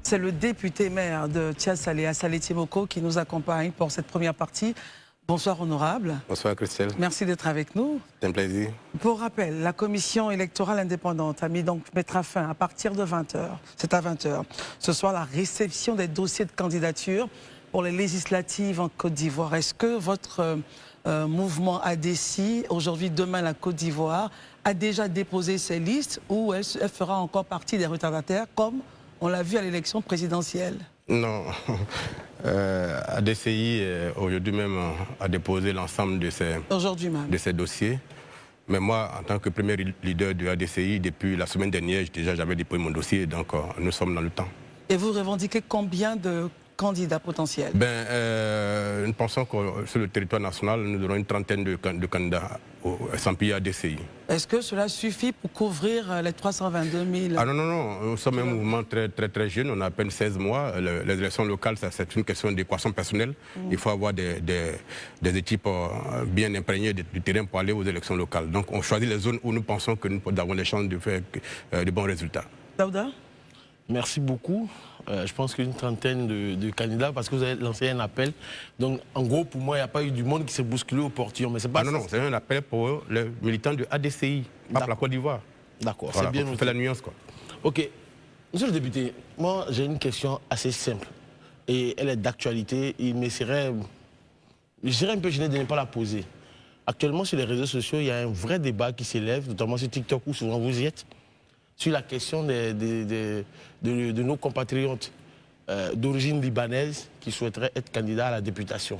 C'est le député maire de Thiassalé, Assalé Timoko, qui nous accompagne pour cette première partie. Bonsoir honorable. Bonsoir Christelle. Merci d'être avec nous. C'est un plaisir. Pour rappel, la commission électorale indépendante mettra fin à partir de 20h. C'est à 20h. Ce soir, la réception des dossiers de candidature pour les législatives en Côte d'Ivoire. Est-ce que votre mouvement ADCI, aujourd'hui, demain, la Côte d'Ivoire, a déjà déposé ses listes ou elle fera encore partie des retardataires comme on l'a vu à l'élection présidentielle? Non. ADCI, aujourd'hui même, a déposé l'ensemble de ces dossiers. Mais moi, en tant que premier leader de ADCI, depuis la semaine dernière, j'avais déposé mon dossier, donc nous sommes dans le temps. Et vous revendiquez combien de candidats potentiels? Nous pensons que sur le territoire national, nous aurons une trentaine de candidats sans pays ADCI. Est-ce que cela suffit pour couvrir les 322 000? Ah non, nous sommes un mouvement très jeune, on a à peine 16 mois. Les élections locales, c'est une question d'équation personnelle. Il faut avoir des équipes bien imprégnées du terrain pour aller aux élections locales. Donc on choisit les zones où nous pensons que nous avons les chances de faire de bons résultats. Daouda? Merci beaucoup. Je pense qu'une trentaine de candidats, parce que vous avez lancé un appel. Donc, en gros, pour moi, il n'y a pas eu du monde qui s'est bousculé au portillon. Mais c'est pas non, c'est un appel pour les militants de ADCI, pas pour la Côte d'Ivoire. D'accord, voilà, c'est bien. On fait la nuance, quoi. Ok. Monsieur le député, moi, j'ai une question assez simple. Et elle est d'actualité. Il me serait... Je serais un peu gêné de ne pas la poser. Actuellement, sur les réseaux sociaux, il y a un vrai débat qui s'élève, notamment sur TikTok, où souvent vous y êtes, sur la question de nos compatriotes d'origine libanaise qui souhaiteraient être candidats à la députation.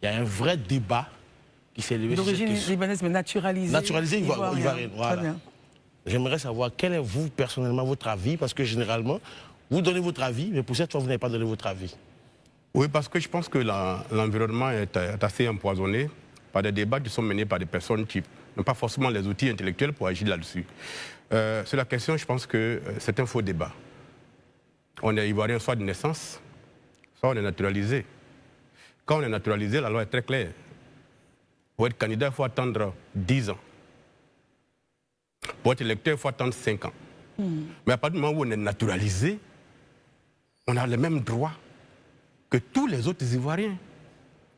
Il y a un vrai débat qui s'est élevé. D'origine libanaise, mais naturalisée. Naturalisée ivoirienne, voilà. J'aimerais savoir quel est, vous, personnellement, votre avis, parce que généralement, vous donnez votre avis, mais pour cette fois, vous n'avez pas donné votre avis. Oui, parce que je pense que l'environnement est assez empoisonné par des débats qui sont menés par des personnes qui n'ont pas forcément les outils intellectuels pour agir là-dessus. Sur la question, je pense que c'est un faux débat. On est ivoirien soit de naissance, soit on est naturalisé. Quand on est naturalisé, la loi est très claire. Pour être candidat, il faut attendre 10 ans. Pour être électeur, il faut attendre 5 ans. Mais à partir du moment où on est naturalisé, on a les mêmes droits que tous les autres Ivoiriens.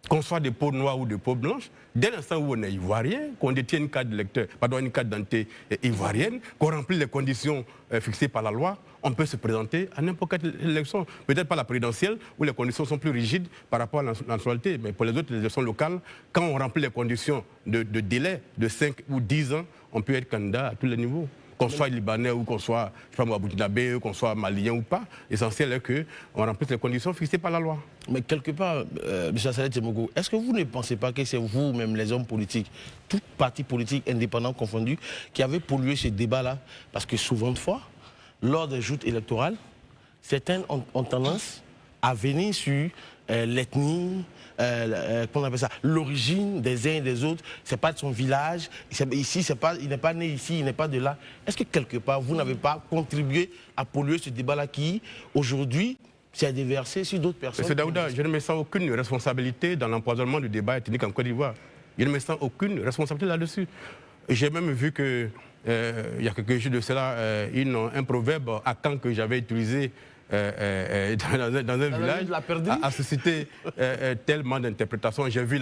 Qu'on soit de peau noire ou de peau blanche, dès l'instant où on est ivoirien, qu'on détient une carte d'électeur, une carte d'identité ivoirienne, qu'on remplit les conditions fixées par la loi, on peut se présenter à n'importe quelle élection. Peut-être pas la présidentielle, où les conditions sont plus rigides par rapport à la nationalité, mais pour les autres élections locales, quand on remplit les conditions de délai de 5 ou 10 ans, on peut être candidat à tous les niveaux. Qu'on soit libanais ou qu'on soit, je sais pas, burkinabé, qu'on soit malien ou pas, l'essentiel est qu'on remplisse les conditions fixées par la loi. Mais quelque part, M. Assalé Timoko, est-ce que vous ne pensez pas que c'est vous, même les hommes politiques, tout parti politique indépendant confondu, qui avez pollué ce débat-là? Parce que souvent de fois, lors des joutes électorales, certains ont tendance à venir sur l'ethnie, comment on appelle ça, l'origine des uns et des autres. C'est pas de son village, ici, il n'est pas né ici, il n'est pas de là. Est-ce que quelque part, vous n'avez pas contribué à polluer ce débat-là qui, aujourd'hui, s'est déversé sur d'autres personnes? Monsieur Daouda, je ne me sens aucune responsabilité dans l'empoisonnement du débat ethnique en Côte d'Ivoire. Je ne me sens aucune responsabilité là-dessus. J'ai même vu que, il y a quelques jours de cela, un proverbe à Caen que j'avais utilisé dans un village a suscité tellement d'interprétations. J'ai vu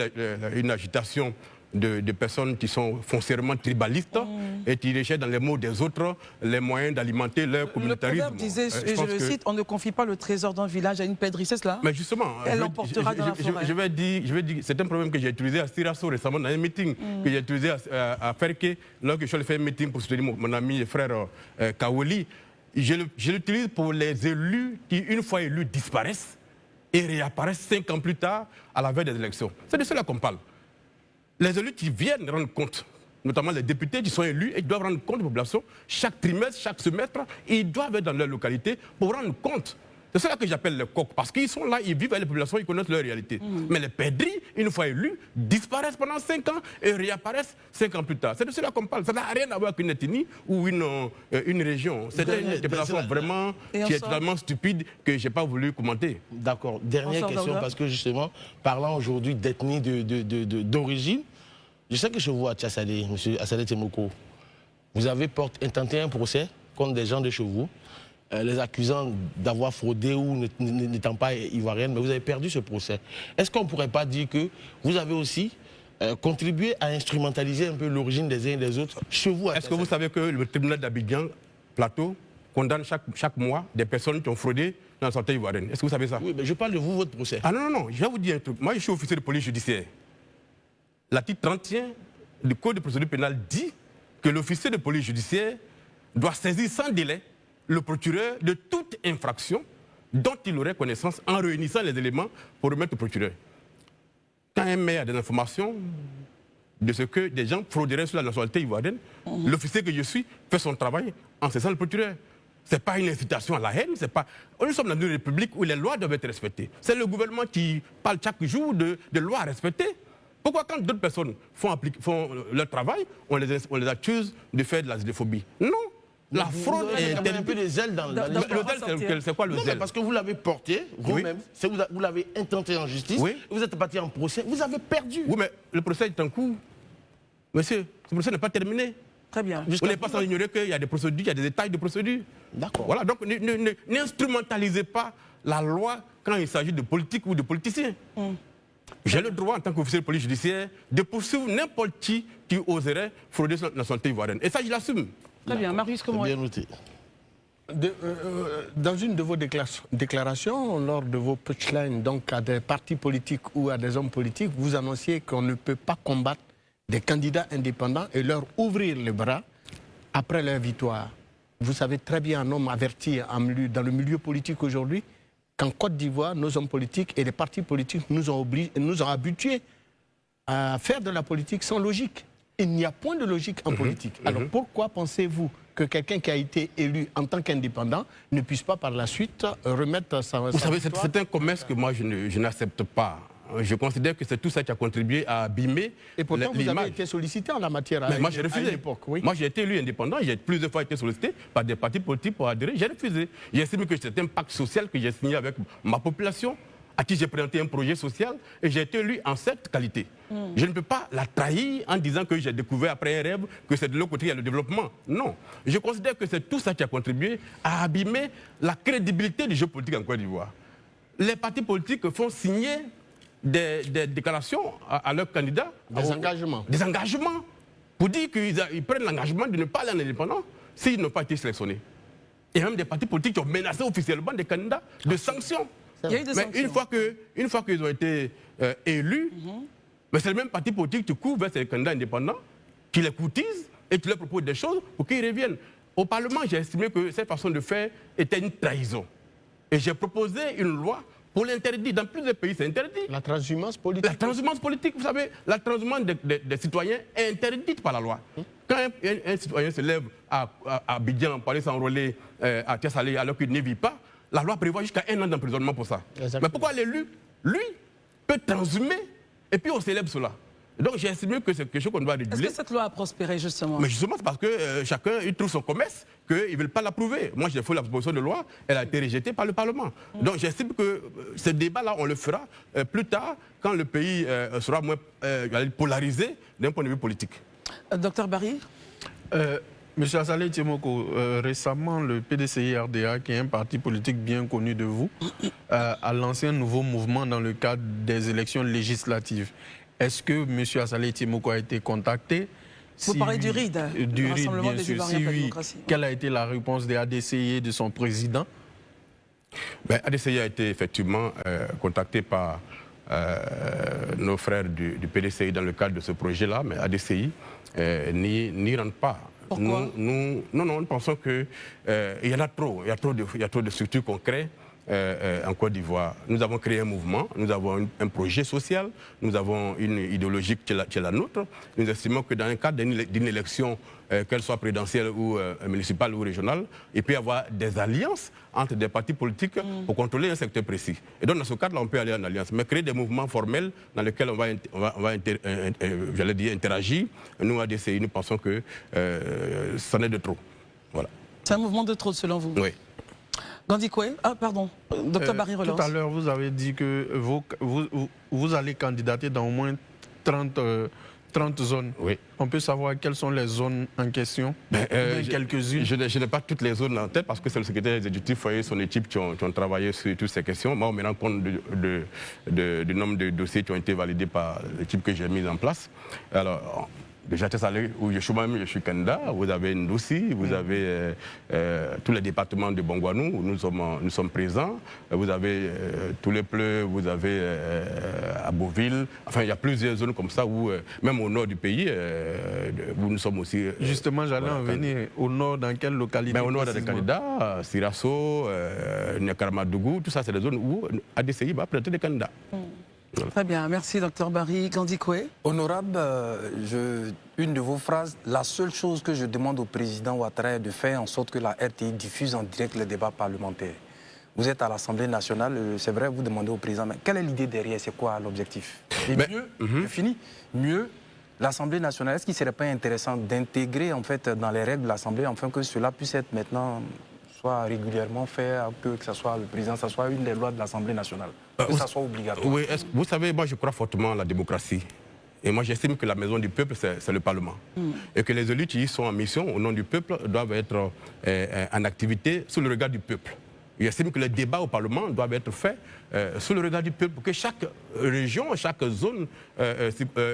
une agitation de personnes qui sont foncièrement tribalistes et qui recherchent dans les mots des autres les moyens d'alimenter leur communautarisme. Le proverbe disait, et je le cite, on ne confie pas le trésor d'un village à une pèderie, c'est cela? Mais justement, elle l'emportera dans la forêt. Je vais dire, c'est un problème que j'ai utilisé à Sirasso récemment dans un meeting, que j'ai utilisé à Ferke, lorsque je suis allé faire un meeting pour soutenir mon ami et frère Kawoli. Je l'utilise pour les élus qui, une fois élus, disparaissent et réapparaissent 5 ans plus tard à la veille des élections. C'est de cela qu'on parle. Les élus qui viennent rendre compte, notamment les députés qui sont élus, et doivent rendre compte de la population chaque trimestre, chaque semestre, et ils doivent être dans leur localité pour rendre compte. C'est cela que j'appelle les coqs, parce qu'ils sont là, ils vivent avec les populations, ils connaissent leur réalité. Mais les pèderies, une fois élus, disparaissent pendant 5 ans et réapparaissent 5 ans plus tard. C'est de cela qu'on parle. Ça n'a rien à voir avec une ethnie ou une région. C'est une interprétation vraiment qui est totalement stupide que je n'ai pas voulu commenter. D'accord. Dernière question, parce que justement, parlant aujourd'hui d'ethnie, d'origine, je sais que chez vous à Thiassalé, M. Assalé Timoko, vous avez intenté un procès contre des gens de chez vous. les accusant d'avoir fraudé ou n'étant pas ivoirienne, mais vous avez perdu ce procès. Est-ce qu'on ne pourrait pas dire que vous avez aussi contribué à instrumentaliser un peu l'origine des uns et des autres chez vous? Est-ce que vous savez que le tribunal d'Abidjan, Plateau, condamne chaque mois des personnes qui ont fraudé dans la santé ivoirienne? Est-ce que vous savez ça? Oui, mais je parle de vous, votre procès. Ah non, je vais vous dire un truc. Moi, je suis officier de police judiciaire. L'article 31 du Code de procédure pénale dit que l'officier de police judiciaire doit saisir sans délai le procureur de toute infraction dont il aurait connaissance en réunissant les éléments pour remettre au procureur. Quand un maire a des informations de ce que des gens frauderaient sur la nationalité ivoirienne, l'officier que je suis fait son travail en saisissant le procureur. Ce n'est pas une incitation à la haine, c'est pas... Nous sommes dans une république où les lois doivent être respectées. C'est le gouvernement qui parle chaque jour de lois à respecter. Pourquoi quand d'autres personnes font leur travail, on les accuse de faire de la xénophobie? Non. La fraude est interdite. Un peu de zèle dans la... Le zèle, c'est quoi le zèle? Parce que vous l'avez porté, vous-même, vous l'avez intenté en justice, oui. Vous êtes parti en procès, vous avez perdu. Oui, mais le procès est en cours. Monsieur, ce procès n'est pas terminé. Très bien. Vous n'êtes pas sans ignorer qu'il y a des procédures, il y a des détails de procédures. D'accord. Voilà, donc n'instrumentalisez pas la loi quand il s'agit de politique ou de politiciens. J'ai le droit, en tant qu'officier de police judiciaire, de poursuivre n'importe qui oserait frauder la nationalité ivoirienne. Et ça, je l'assume. Très bien. Marius, comment bien noté. Dans une de vos déclarations, lors de vos punchlines, donc à des partis politiques ou à des hommes politiques, vous annonciez qu'on ne peut pas combattre des candidats indépendants et leur ouvrir les bras après leur victoire. Vous savez très bien, un homme averti dans le milieu politique aujourd'hui, qu'en Côte d'Ivoire, nos hommes politiques et les partis politiques nous ont habitués à faire de la politique sans logique. Il n'y a point de logique en politique. Alors pourquoi pensez-vous que quelqu'un qui a été élu en tant qu'indépendant ne puisse pas par la suite remettre sa... Vous savez, c'est un commerce que moi je n'accepte pas. Je considère que c'est tout ça qui a contribué à abîmer. Et pourtant, vous avez été sollicité en la matière mais moi, j'ai refusé. Oui. Moi, j'ai été élu indépendant. J'ai plusieurs fois été sollicité par des partis politiques pour adhérer. J'ai refusé. J'ai estimé que c'était un pacte social que j'ai signé avec ma population, à qui j'ai présenté un projet social, et j'ai été élu en cette qualité. Je ne peux pas la trahir en disant que j'ai découvert après un rêve que c'est de l'autre côté qu'il y a le développement. Non. Je considère que c'est tout ça qui a contribué à abîmer la crédibilité du jeu politique en Côte d'Ivoire. Les partis politiques font signer des déclarations à leurs candidats. Des engagements. Des engagements. Pour dire qu'ils prennent l'engagement de ne pas aller en indépendant s'ils n'ont pas été sélectionnés. Et même des partis politiques qui ont menacé officiellement des candidats de sanctions. Il y a eu des mais sanctions. une fois qu'ils ont été élus, mais c'est le même parti politique qui court vers ces candidats indépendants, qui les courtise et qui leur propose des choses pour qu'ils reviennent. Au Parlement, j'ai estimé que cette façon de faire était une trahison. Et j'ai proposé une loi pour l'interdire. Dans plusieurs pays, c'est interdit. La transhumance politique. La transhumance politique, vous savez, la transhumance des citoyens est interdite par la loi. Quand un citoyen se lève à Abidjan pour aller s'enrôler à Thiessalé alors qu'il ne vit pas, la loi prévoit jusqu'à 1 an d'emprisonnement pour ça. Exactement. Mais pourquoi l'élu, lui, peut transhumer et puis on célèbre cela? Donc j'ai estimé que c'est quelque chose qu'on doit réguler. Est-ce que cette loi a prospéré justement? Mais justement, c'est parce que chacun il trouve son commerce qu'ils ne veulent pas l'approuver. Moi, j'ai fait la proposition de loi, elle a été rejetée par le Parlement. Donc j'estime que ce débat-là, on le fera plus tard, quand le pays sera moins polarisé d'un point de vue politique. Docteur Barry? Monsieur Assalé Tiemoko, récemment, le PDCI-RDA, qui est un parti politique bien connu de vous, a lancé un nouveau mouvement dans le cadre des élections législatives. Est-ce que M. Assalé Tiemoko a été contacté? Vous parlez du RID, du le RID, Rassemblement bien des sûr. Ivoiriens Si pour la oui, démocratie. quelle a été la réponse des ADCI et de son président? ADCI a été effectivement contacté par nos frères du PDCI dans le cadre de ce projet-là, mais ADCI n'y rentre pas. Pourquoi? Nous pensons qu'il y en a trop. Il y a trop de structures qu'on crée en Côte d'Ivoire. Nous avons créé un mouvement, nous avons un projet social, nous avons une idéologie qui est la nôtre. Nous estimons que dans le cadre d'une élection, qu'elle soit présidentielle ou municipale ou régionale, il peut y avoir des alliances entre des partis politiques pour contrôler un secteur précis. Et donc dans ce cadre-là, on peut aller en alliance. Mais créer des mouvements formels dans lesquels on va interagir, nous, ADCI, nous pensons que ça n'est de trop. Voilà. C'est un mouvement de trop selon vous? Oui. Gandhi Koué? Ah, pardon. Docteur Barry relance. Tout à l'heure, vous avez dit que vous allez candidater dans au moins 30 30 zones. Oui. On peut savoir quelles sont les zones en question, quelques-unes. Je n'ai pas toutes les zones en tête parce que c'est le secrétaire exécutif et son équipe qui ont travaillé sur toutes ces questions. Moi, on me rend compte du nombre de dossiers qui ont été validés par l'équipe que j'ai mise en place. Alors, déjà, où je suis moi-même, je suis candidat. Vous avez Ndossi, vous avez tous les départements de Bongouanou où nous sommes présents. Vous avez tous les Pleux, vous avez à Beauville. Enfin, il y a plusieurs zones comme ça où, même au nord du pays, où nous sommes aussi. Justement, j'allais en venir. Au nord, dans quelle localité? Mais au nord, des candidats, Sirasso, Nyakaramadou, tout ça, c'est des zones où ADCI va présenter des candidats. Très bien, merci Dr Barry. Gandhi Koué. Honorable, une de vos phrases, la seule chose que je demande au président Ouattara est de faire en sorte que la RTI diffuse en direct les débats parlementaires. Vous êtes à l'Assemblée nationale, c'est vrai, vous demandez au président, mais quelle est l'idée derrière, c'est quoi l'objectif? Et mieux, je finis, mieux, l'Assemblée nationale, est-ce qu'il ne serait pas intéressant d'intégrer en fait dans les règles de l'Assemblée, afin que cela puisse être maintenant soit régulièrement fait, que ce soit le président, que ce soit une des lois de l'Assemblée nationale, que ça soit obligatoire. Oui, vous savez, moi je crois fortement à la démocratie. Et moi j'estime que la maison du peuple, c'est le Parlement. Et que les élus qui y sont en mission au nom du peuple doivent être en activité sous le regard du peuple. J'estime que les débats au Parlement doivent être faits sous le regard du peuple, pour que chaque région, chaque zone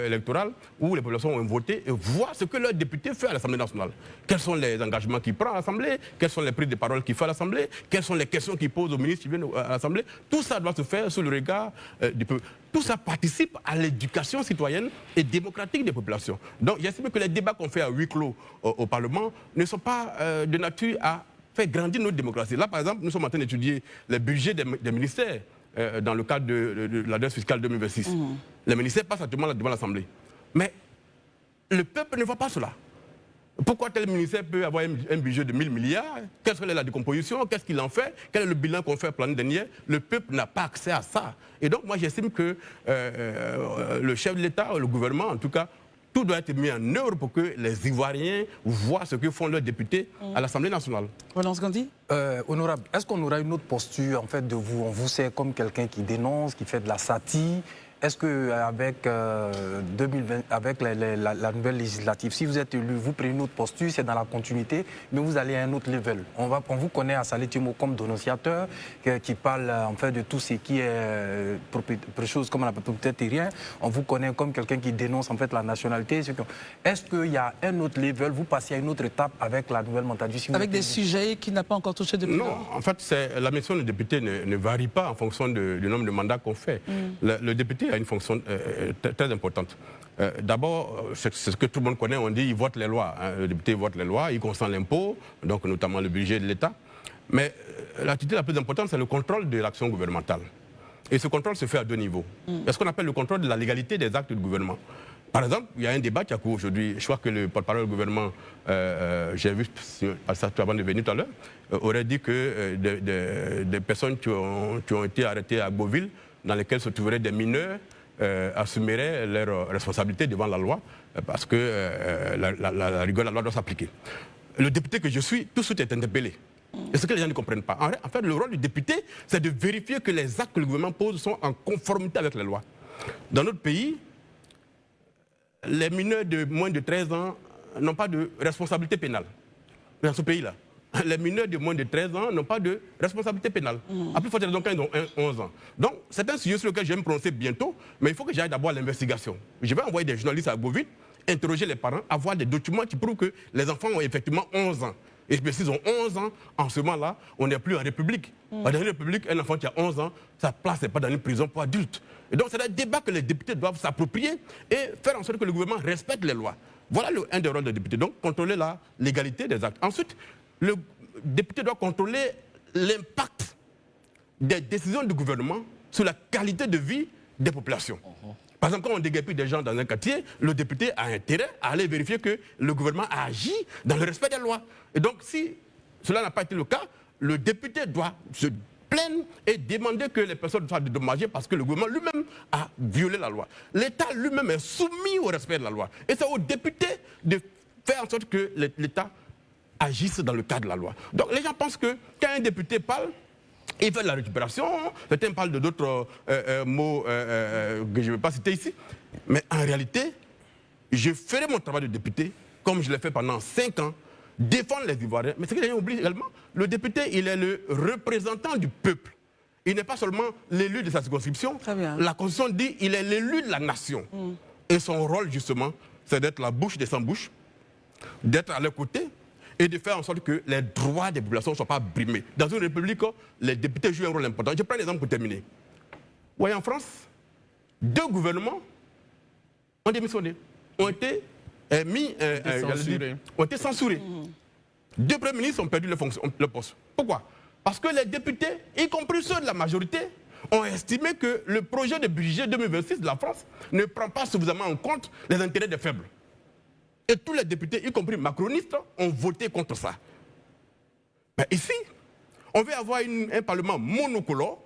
électorale où les populations ont voté voient ce que leurs députés font à l'Assemblée nationale. Quels sont les engagements qu'ils prennent à l'Assemblée, quelles sont les prises de parole qu'ils font à l'Assemblée, quelles sont les questions qu'ils posent aux ministres qui viennent à l'Assemblée. Tout ça doit se faire sous le regard du peuple. Tout ça participe à l'éducation citoyenne et démocratique des populations. Donc j'estime que les débats qu'on fait à huis clos au Parlement ne sont pas de nature à faire grandir notre démocratie. Là, par exemple, nous sommes en train d'étudier les budgets des ministères dans le cadre de l'adresse fiscale 2026. Les ministères passent actuellement devant l'Assemblée. Mais le peuple ne voit pas cela. Pourquoi tel ministère peut avoir un budget de 1000 milliards? Quelle serait la décomposition? Qu'est-ce qu'il en fait? Quel est le bilan qu'on fait l'année dernière? Le peuple n'a pas accès à ça. Et donc, moi, j'estime que le chef de l'État, le gouvernement, en tout cas, tout doit être mis en œuvre pour que les Ivoiriens voient ce que font leurs députés à l'Assemblée nationale. Relance Gandhi. Honorable, est-ce qu'on aura une autre posture en fait de vous? On vous sait comme quelqu'un qui dénonce, qui fait de la satire. Est-ce qu'avec avec la nouvelle législative, si vous êtes élu, vous prenez une autre posture, c'est dans la continuité, mais vous allez à un autre level? On vous connaît à Saleh Timo comme dénonciateur, qui parle en fait de tout ce qui est chose comme la propriété terrienne. On vous connaît comme quelqu'un qui dénonce en fait la nationalité. Est-ce qu'il y a un autre level? Vous passez à une autre étape avec la nouvelle mentalité? Si avec des sujets qui n'a pas encore touché depuis lors? Non, en fait, la mission du député ne varie pas en fonction du nombre de mandats qu'on fait. Le député a une fonction très importante. D'abord, c'est ce que tout le monde connaît, on dit il vote les lois. Le député vote les lois, il consent l'impôt, donc notamment le budget de l'État. Mais l'activité la plus importante, c'est le contrôle de l'action gouvernementale. Et ce contrôle se fait à deux niveaux. Il y a ce qu'on appelle le contrôle de la légalité des actes du gouvernement. Par exemple, il y a un débat qui a cours aujourd'hui. Je crois que le porte-parole du gouvernement, j'ai vu ça avant de venir tout à l'heure, aurait dit que des personnes qui ont été arrêtées à Beauville, dans lesquelles se trouveraient des mineurs, assumeraient leurs responsabilités devant la loi, parce que la rigueur de la loi doit s'appliquer. Le député que je suis, tout de suite est interpellé. Et ce que les gens ne comprennent pas. En fait, le rôle du député, c'est de vérifier que les actes que le gouvernement pose sont en conformité avec les lois. Dans notre pays, les mineurs de moins de 13 ans n'ont pas de responsabilité pénale. Dans ce pays-là, les mineurs de moins de 13 ans n'ont pas de responsabilité pénale. À plus forte raison quand ils ont 11 ans. Donc, c'est un sujet sur lequel je vais me prononcer bientôt, mais il faut que j'aille d'abord à l'investigation. Je vais envoyer des journalistes à Beauville, interroger les parents, avoir des documents qui prouvent que les enfants ont effectivement 11 ans. Et s'ils ont 11 ans, en ce moment-là, on n'est plus en République. Dans une République, un enfant qui a 11 ans, sa place n'est pas dans une prison pour adultes. Et donc, c'est un débat que les députés doivent s'approprier et faire en sorte que le gouvernement respecte les lois. Voilà un des rôles des députés. Donc, contrôler la légalité des actes. Ensuite, le député doit contrôler l'impact des décisions du gouvernement sur la qualité de vie des populations. Par exemple, quand on déguerpit des gens dans un quartier, le député a intérêt à aller vérifier que le gouvernement a agi dans le respect des lois. Et donc, si cela n'a pas été le cas, le député doit se plaindre et demander que les personnes soient dédommagées parce que le gouvernement lui-même a violé la loi. L'État lui-même est soumis au respect de la loi. Et c'est au député de faire en sorte que l'État agisse dans le cadre de la loi. Donc les gens pensent que quand un député parle, il fait de la récupération, certains parlent de d'autres mots que je ne vais pas citer ici, mais en réalité, je ferai mon travail de député, comme je l'ai fait pendant 5 ans, défendre les Ivoiriens. Mais ce que les gens oublient également, le député, il est le représentant du peuple. Il n'est pas seulement l'élu de sa circonscription. Très bien. La Constitution dit qu'il est l'élu de la nation. Et son rôle, justement, c'est d'être la bouche des sans-bouches, d'être à leur côté et de faire en sorte que les droits des populations ne soient pas brimés. Dans une république, les députés jouent un rôle important. Je prends l'exemple pour terminer. Vous voyez, en France, 2 gouvernements ont démissionné, ont été censurés. 2 premiers ministres ont perdu leur poste. Pourquoi? Parce que les députés, y compris ceux de la majorité, ont estimé que le projet de budget 2026 de la France ne prend pas suffisamment en compte les intérêts des faibles. Et tous les députés, y compris macronistes, ont voté contre ça. Mais ici, on veut avoir un parlement monocolore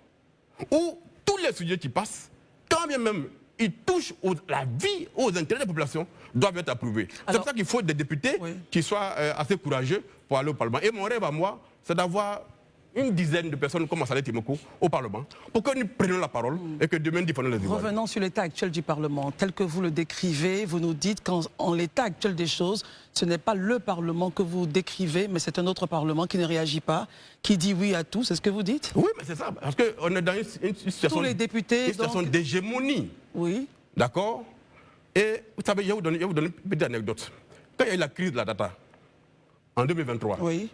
où tous les sujets qui passent, quand bien même ils touchent la vie, aux intérêts des populations, doivent être approuvés. C'est pour ça qu'il faut des députés qui soient assez courageux pour aller au Parlement. Et mon rêve à moi, c'est d'avoir une dizaine de personnes comme Saleh Timoko au Parlement pour que nous prenions la parole et que demain défendons les Ivoiriens. Revenons sur l'état actuel du Parlement. Tel que vous le décrivez, vous nous dites qu'en l'état actuel des choses, ce n'est pas le Parlement que vous décrivez, mais c'est un autre Parlement qui ne réagit pas, qui dit oui à tout, c'est ce que vous dites? Oui, mais c'est ça, parce qu'on est dans une situation, tous les députés, d'hégémonie. Oui. D'accord? Et vous savez, je vais vous donner une petite anecdote. Quand il y a eu la crise de la data, en 2023, oui.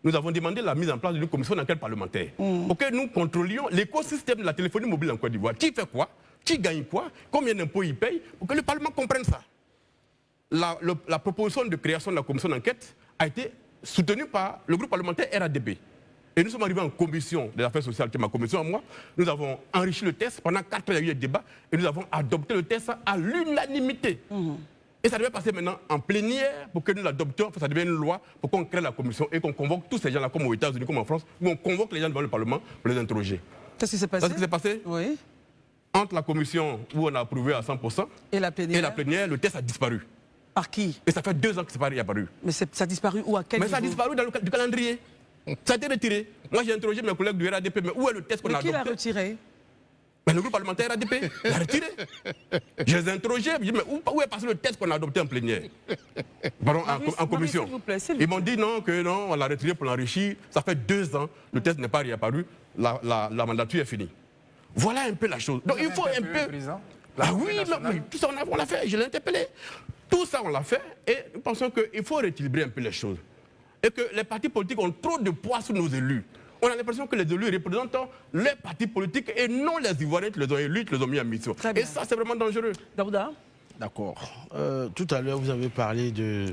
Nous avons demandé la mise en place d'une commission d'enquête parlementaire pour que nous contrôlions l'écosystème de la téléphonie mobile en Côte d'Ivoire. Qui fait quoi? Qui gagne quoi? Combien d'impôts il paye? Pour que le Parlement comprenne ça. La proposition de création de la commission d'enquête a été soutenue par le groupe parlementaire RADP. Et nous sommes arrivés en commission des affaires sociales, qui est ma commission à moi. Nous avons enrichi le texte. Pendant 4 heures, il y a eu des débats. Et nous avons adopté le texte à l'unanimité. Et ça devait passer maintenant en plénière pour que nous l'adoptions, ça devienne une loi, pour qu'on crée la commission et qu'on convoque tous ces gens-là, comme aux États-Unis, comme en France, où on convoque les gens devant le Parlement pour les interroger. Qu'est-ce qui s'est passé? Ce qui s'est passé? Oui. Entre la commission où on a approuvé à 100% et la plénière, le texte a disparu. Par qui? Et ça fait 2 ans que c'est pas apparu. Mais ça a disparu où? À quel niveau? Mais ça a disparu dans du calendrier. Ça a été retiré. Moi, j'ai interrogé mes collègues du RADP, mais où est le texte qu'on a adopté? Qui l'a retiré? Mais le groupe parlementaire RADP l'a retiré. Je les ai interrogés, je dis, mais où est passé le texte qu'on a adopté en plénière? Pardon, en commission. Ils m'ont dit non, on l'a retiré pour l'enrichir. Ça fait 2 ans, le texte n'est pas réapparu, la mandature est finie. Voilà un peu la chose. Donc il faut un peu... Ah oui, mais tout ça on l'a fait, je l'ai interpellé. Tout ça on l'a fait et nous pensons qu'il faut rééquilibrer un peu les choses. Et que les partis politiques ont trop de poids sur nos élus. On a l'impression que les élus représentent les partis politiques et non les Ivoiriens qui les ont élus, qui les ont mis en mission. Et ça, c'est vraiment dangereux. Daouda? D'accord. Tout à l'heure, vous avez parlé de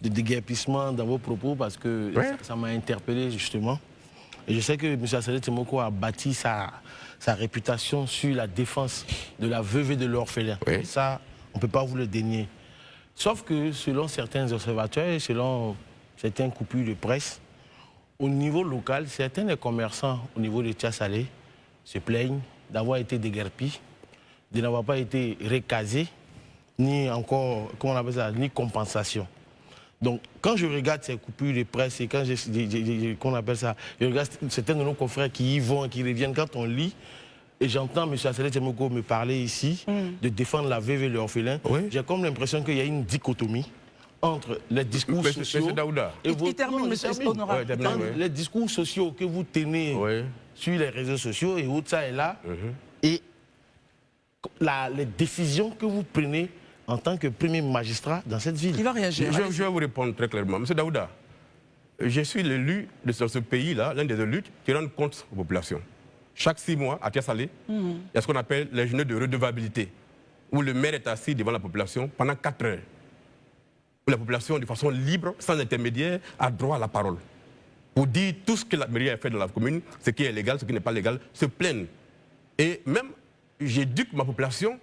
déguerpissement dans vos propos parce que ça m'a interpellé justement. Et je sais que M. Saleh Timoko a bâti sa réputation sur la défense de la veuve et de l'orphelin. Oui. Ça, on ne peut pas vous le dénier. Sauf que selon certains observateurs et selon certains coupures de presse, au niveau local, certains des commerçants au niveau de Tiasalé se plaignent d'avoir été déguerpis, de n'avoir pas été recasés, ni encore, comment on appelle ça, ni compensation. Donc, quand je regarde ces coupures de presse et quand qu'on appelle ça, je regarde certains de nos confrères qui y vont et qui reviennent, quand on lit, et j'entends M. Saleh Timoko me parler ici de défendre la veuve et l'orphelin, j'ai comme l'impression qu'il y a une dichotomie entre les discours sociaux et les discours sociaux que vous tenez sur les réseaux sociaux et autres ça et là, et les décisions que vous prenez en tant que premier magistrat dans cette ville. Il va réagir. Je vais vous répondre très clairement. Monsieur Daouda, je suis l'élu de ce pays-là, l'un des élus qui rend compte aux populations. Chaque 6 mois, à Tiasalé, il y a ce qu'on appelle les journées de redevabilité, où le maire est assis devant la population pendant 4 heures. Où la population, de façon libre, sans intermédiaire, a droit à la parole. Pour dire tout ce que la mairie a fait dans la commune, ce qui est légal, ce qui n'est pas légal, se plaignent. Et même, j'éduque ma population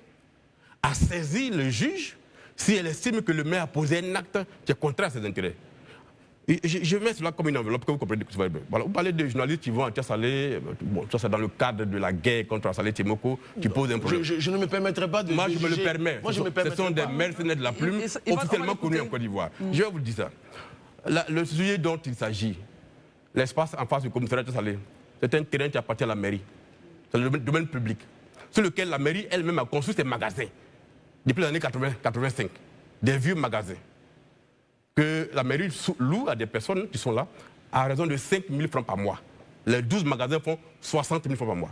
à saisir le juge si elle estime que le maire a posé un acte qui est contraire à ses intérêts. Et je mets cela comme une enveloppe que vous comprenez. Voilà, vous parlez de journalistes qui vont à Tiasalé, bon, ça c'est dans le cadre de la guerre contre Saleh Timoko qui pose un problème. Je ne me permettrai pas de Moi, je me le juger. permets. Moi, Ce sont des mercenaires de la plume officiellement connus en Côte d'Ivoire. Je vais vous dire ça. Le sujet dont il s'agit, l'espace en face du commissariat de Tiasalé, c'est un terrain qui appartient à la mairie. C'est le domaine public, sur lequel la mairie elle-même a construit ses magasins. depuis les années 80-85, des vieux magasins que la mairie loue à des personnes qui sont là à raison de 5 000 francs par mois. Les 12 magasins font 60 000 francs par mois.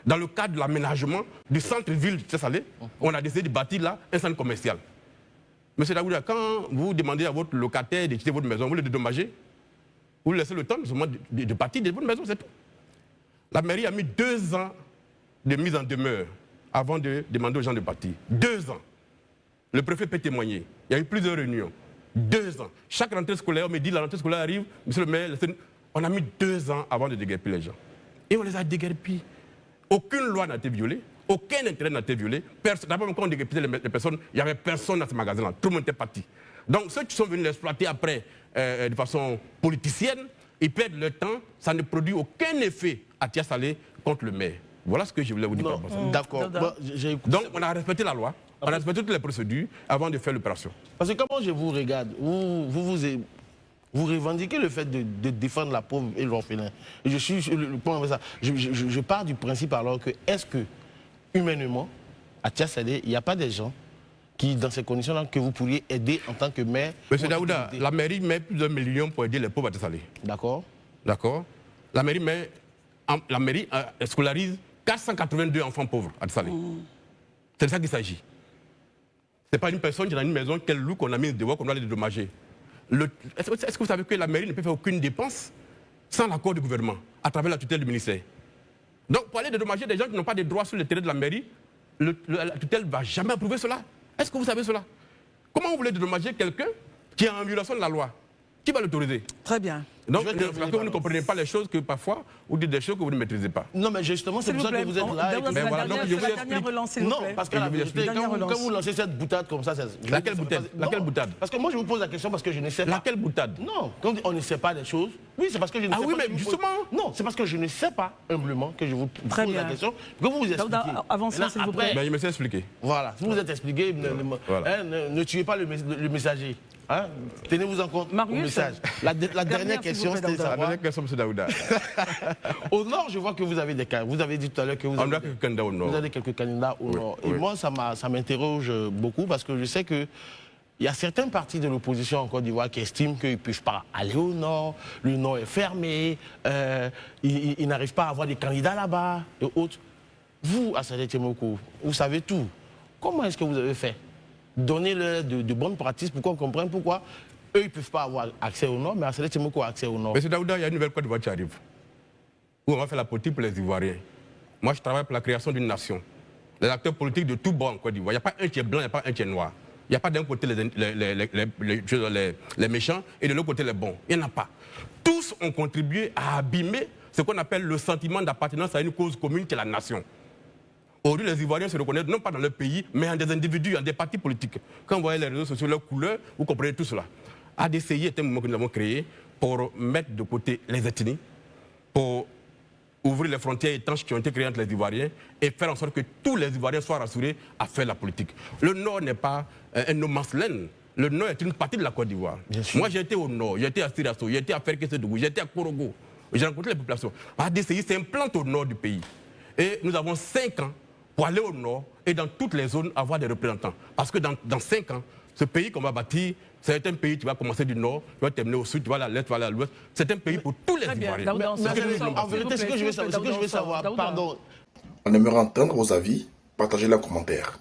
Dans le cadre de l'aménagement du centre-ville de Thiès-Salé, on a décidé de bâtir là un centre commercial. Monsieur Daouda, quand vous demandez à votre locataire de quitter votre maison, vous le dédommagez, vous laissez le temps de bâtir de votre maison, c'est tout. La mairie a mis 2 ans de mise en demeure avant de demander aux gens de partir. 2 ans. Le préfet peut témoigner. Il y a eu plusieurs réunions. 2 ans. Chaque rentrée scolaire, on me dit la rentrée scolaire arrive, monsieur le maire, on a mis 2 ans avant de déguerpir les gens. Et on les a déguerpis. Aucune loi n'a été violée, aucun intérêt n'a été violé. D'abord, quand on déguerpissait les personnes, il n'y avait personne dans ce magasin-là. Tout le monde était parti. Donc ceux qui sont venus l'exploiter après de façon politicienne, ils perdent leur temps, ça ne produit aucun effet à Thiès-Salé contre le maire. Voilà ce que je voulais vous dire. D'accord. Bon, donc on a respecté la loi, on a respecté toutes les procédures avant de faire l'opération. Parce que comment je vous regarde, vous revendiquez le fait de défendre la pauvre et l'orphelin. Je pars du principe alors que, est-ce que, humainement, à Thiès-Salé, il n'y a pas des gens qui, dans ces conditions-là, que vous pourriez aider en tant que maire? Monsieur Daouda, la mairie met plus d'1 million pour aider les pauvres à Thiès-Salé. D'accord. D'accord. La mairie scolarise 482 enfants pauvres à Thiès-Salé. C'est de ça qu'il s'agit. Ce n'est pas une personne qui est dans une maison qu'elle loue, qu'on a mis dehors, qu'on doit les dédommager. Est-ce que vous savez que la mairie ne peut faire aucune dépense sans l'accord du gouvernement, à travers la tutelle du ministère? Donc, pour aller dédommager des gens qui n'ont pas de droits sur le terrain de la mairie, la tutelle ne va jamais approuver cela. Est-ce que vous savez cela? Comment vous voulez dédommager quelqu'un qui est en violation de la loi? Qui va l'autoriser? Très bien. Donc, parce que vous ne comprenez pas les choses que parfois, vous dites des choses que vous ne maîtrisez pas. Non, mais justement, c'est pour ça que vous êtes là. La dernière relance, s'il vous plaît. Non, parce que la vérité, quand vous lancez cette boutade comme ça, Laquelle boutade? Laquelle boutade? Parce que moi, je vous pose la question parce que je ne sais pas. Laquelle boutade? Non, quand on ne sait pas des choses, oui, c'est parce que je ne sais pas. Ah oui, mais justement. Non, c'est parce que je ne sais pas, humblement, que je vous pose la question. Que vous vous expliquez. Avancez, s'il vous plaît. Mais il me s'est expliqué. Voilà, si vous êtes expliqué, ne tuez pas le messager. Hein? Tenez-vous en compte au message. La dernière question, c'était ça. La dernière question, M. Daouda. Au nord, je vois que vous avez des candidats. Vous avez dit tout à l'heure que vous avez quelques candidats au nord. Vous avez quelques candidats au nord. Et moi, ça m'interroge beaucoup parce que je sais que il y a certains partis de l'opposition en Côte d'Ivoire qui estiment qu'ils ne peuvent pas aller au nord, le nord est fermé, ils n'arrivent pas à avoir des candidats là-bas et autres. Vous, Assalé Tchemoko, vous savez tout. Comment est-ce que vous avez fait? Donnez-leur de bonnes pratiques pour qu'on comprenne pourquoi eux, ils ne peuvent pas avoir accès au nord, mais Assalé Tchemoko a accès au nord. Monsieur Daouda, il y a une nouvelle Côte d'Ivoire qui arrive, où on va faire la politique pour les Ivoiriens. Moi, je travaille pour la création d'une nation. Les acteurs politiques de tout bord en Côte d'Ivoire. Il n'y a pas un qui est blanc, il n'y a pas un qui est noir. Il n'y a pas d'un côté les méchants et de l'autre côté les bons. Il n'y en a pas. Tous ont contribué à abîmer ce qu'on appelle le sentiment d'appartenance à une cause commune qui est la nation. Aujourd'hui, les Ivoiriens se reconnaissent non pas dans leur pays, mais en des individus, en des partis politiques. Quand vous voyez les réseaux sociaux, leurs couleurs, vous comprenez tout cela. ADCI est un mouvement que nous avons créé pour mettre de côté les ethnies, pour ouvrir les frontières étanches qui ont été créées entre les Ivoiriens et faire en sorte que tous les Ivoiriens soient rassurés à faire la politique. Le Nord n'est pas un no man's land. Le Nord est une partie de la Côte d'Ivoire. Moi, j'ai été au Nord, j'ai été à Sirasso, j'ai été à Ferkessédougou, j'ai été à Korogo. J'ai rencontré les populations. ADCI s'implante au nord du pays. Et nous avons 5 ans pour aller au nord et dans toutes les zones avoir des représentants. Parce que dans 5 ans, ce pays qu'on va bâtir, c'est un pays qui va commencer du nord, qui va terminer au sud, tu vas à l'est, tu vas à l'ouest. C'est un pays pour tous les Ivoiriens. En vérité, ce que je veux savoir, pardon. On aimerait entendre vos avis, partagez les commentaires.